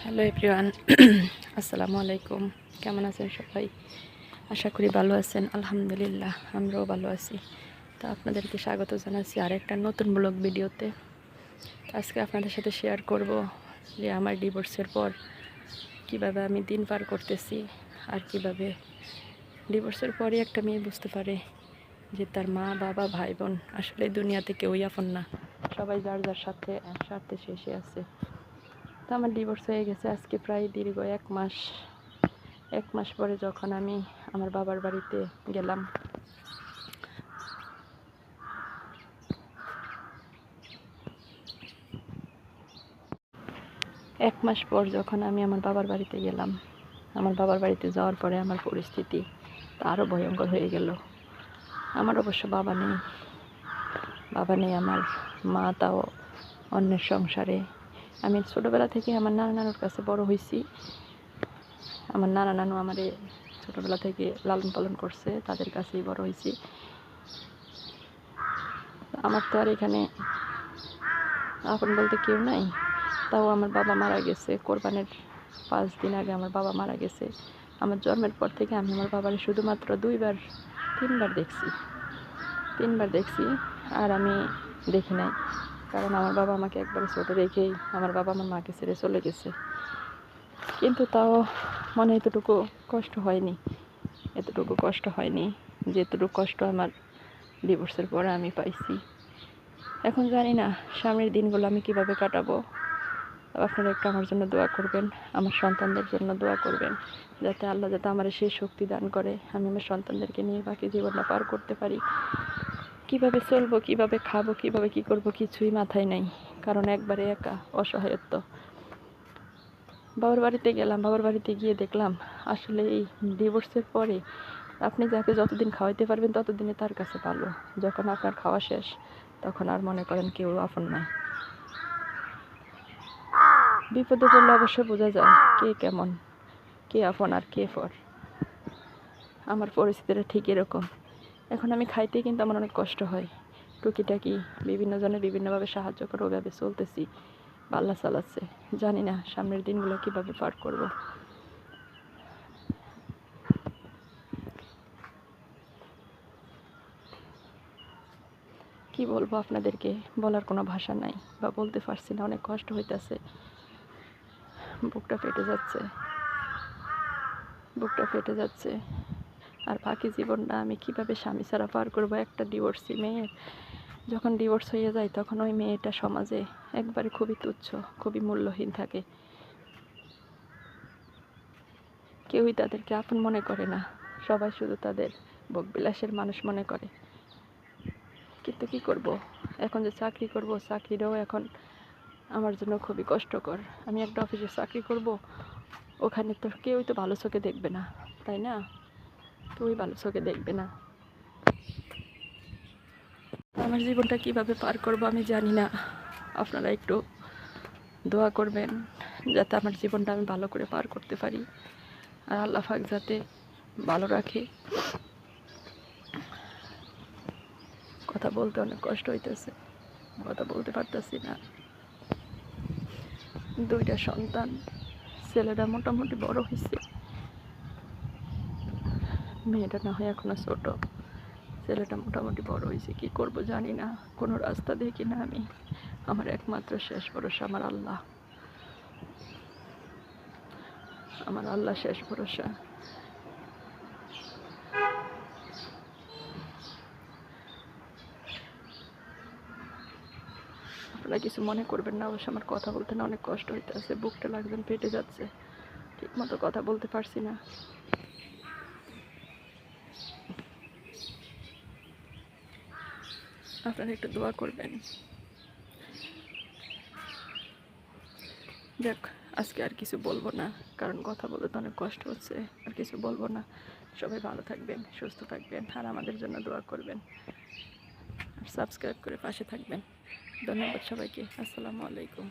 Hello everyone, আসসালামু আলাইকুম। কেমন আছেন সবাই? আশা করি ভালো আছেন। আলহামদুলিল্লাহ, আমরাও ভালো আছি। তো আপনাদেরকে স্বাগত জানাচ্ছি আরেকটা নতুন ব্লগ ভিডিওতে। আজকে আপনাদের সাথে শেয়ার করব যে আমার ডিভোর্সের পর কিভাবে আমি দিন পার করতেছি, আর কিভাবে ডিভোর্সের পরই একটা মেয়ে বুঝতে পারে যে তার মা, বাবা, ভাই, বোন আসলে দুনিয়াতে কেউই আপন না। সবাই যার যার সাথে স্বার্থে শেষে আছে। তো আমার ডিভোর্স হয়ে গেছে আজকে প্রায় দীর্ঘ 1 মাস। 1 মাস পরে যখন আমি আমার বাবার বাড়িতে গেলাম, আমার বাবার বাড়িতে গেলাম, আমার বাবার বাড়িতে যাওয়ার পরে আমার পরিস্থিতি আরও ভয়ঙ্কর হয়ে গেল। আমার অবশ্য বাবা নেই, আমার মা তাও অন্যের সংসারে। আমি ছোটোবেলা থেকে আমার নানা নানুর কাছে বড় হয়েছি। আমার নানা নানু আমারে ছোটোবেলা থেকে লালন পালন করছে, তাদের কাছেই বড় হয়েছি। আমার তো আর এখানে আপন বলতে কেউ নাই। তাও আমার বাবা মারা গেছে কোরবানির 5 দিন আগে। আমার বাবা মারা গেছে। আমার জন্মের পর থেকে আমি আমার বাবাকে শুধুমাত্র 3বার দেখছি। আর আমি দেখি নাই, কারণ আমার বাবা আমাকে একবারে ছোট রেখেই আমার বাবা আমার মাকে ছেড়ে চলে গেছে। কিন্তু তাও মনে এতটুকু কষ্ট হয়নি যেটুকু কষ্ট আমার ডিভোর্সের পরে আমি পাইছি। এখন জানি না সামনের দিনগুলো আমি কিভাবে কাটাবো। আপনারা একটু আমার জন্য দোয়া করবেন, আমার সন্তানদের জন্য দোয়া করবেন, যাতে আল্লাহ আমার সেই শক্তি দান করে আমি আমার সন্তানদেরকে নিয়ে বাকি জীবনটা পার করতে পারি। কিভাবে চলবো, কিভাবে খাবো, কিভাবে কি করব, কিছুই মাথায় নাই। কারণ একবারে একা, অসহায়ত্ব। বাবার বাড়িতে গেলাম, বাবার বাড়িতে গিয়ে দেখলাম আসলে এই ডিভোর্সের পরে আপনি যাকে যতদিন খাওয়াইতে পারবেন ততদিনে তার কাছে ভালো। যখন আপনার খাওয়া শেষ, তখন আর মনে করেন কেউ আপন নাই। বিপদে পড়লে অবশ্যই বোঝা যায় কে কেমন, কে আপন আর কে পর। আমার পরিস্থিতিটা ঠিক এরকম। এখন আমি খাইতে কিন্তু আমার অনেক কষ্ট হয়। টুকিটাকি বিভিন্ন জনে বিভিন্নভাবে সাহায্য করে ওভাবে চলতেছি, পাল্লা চালাচ্ছে। জানি না সামনের দিনগুলো কিভাবে পার করব। কি বলবো আপনাদেরকে, বলার কোনো ভাষা নাই, বা বলতে পারছি না। অনেক কষ্ট হইতেছে, বুকটা ফেটে যাচ্ছে। আর বাকি জীবনটা আমি কিভাবে স্বামী ছাড়া পার করবো? একটা ডিভোর্সি মেয়ের যখন ডিভোর্স হয়ে যায়, তখন ওই মেয়েটা সমাজে একবারে খুবই তুচ্ছ, খুবই মূল্যহীন থাকে। কেউই তাদেরকে আপন মনে করে না, সবাই শুধু তাদের ভোগবিলাসের মানুষ মনে করে। কিন্তু কি করব, এখন যে চাকরি করব, চাকরিটাও এখন আমার জন্য খুবই কষ্টকর। আমি একটা অফিসে চাকরি করব, ওখানে তো কেউই তো ভালো চোখে দেখবে না, তাই না? কেউই ভালো চোখে দেখবে না। আমার জীবনটা কিভাবে পার করব আমি জানি না। আপনারা একটু দোয়া করবেন যাতে আমার জীবনটা আমি ভালো করে পার করতে পারি, আর আল্লাহ পাক যাতে ভালো রাখে। কথা বলতে অনেক কষ্ট হইতেছে, কথা বলতে পারতেছি না। 2টা সন্তান, ছেলেটা মোটামুটি বড় হয়েছে, মেয়েটা না হয় এখনো ছোট। ছেলেটা মোটামুটি বড় হয়েছে, কি করব জানি না, কোনো রাস্তা দেখি না আমি। আমার একমাত্র শেষ ভরসা আমার আল্লাহ, শেষ ভরসা। আপনারা কিছু মনে করবেন না, অবশ্য আমার কথা বলতে না অনেক কষ্ট হইতেছে, বুকটা লাগবে ফেটে যাচ্ছে, ঠিক মতো কথা বলতে পারছি না। আপনারা একটু দোয়া করবেন। যাক, আজকে আর কিছু বলবো না, কারণ কথা বলতে তো অনেক কষ্ট হচ্ছে। আর কিছু বলবো না। সবাই ভালো থাকবেন, সুস্থ থাকবেন, আর আমাদের জন্য দোয়া করবেন, আর সাবস্ক্রাইব করে পাশে থাকবেন। ধন্যবাদ সবাইকে। আসসালামু আলাইকুম।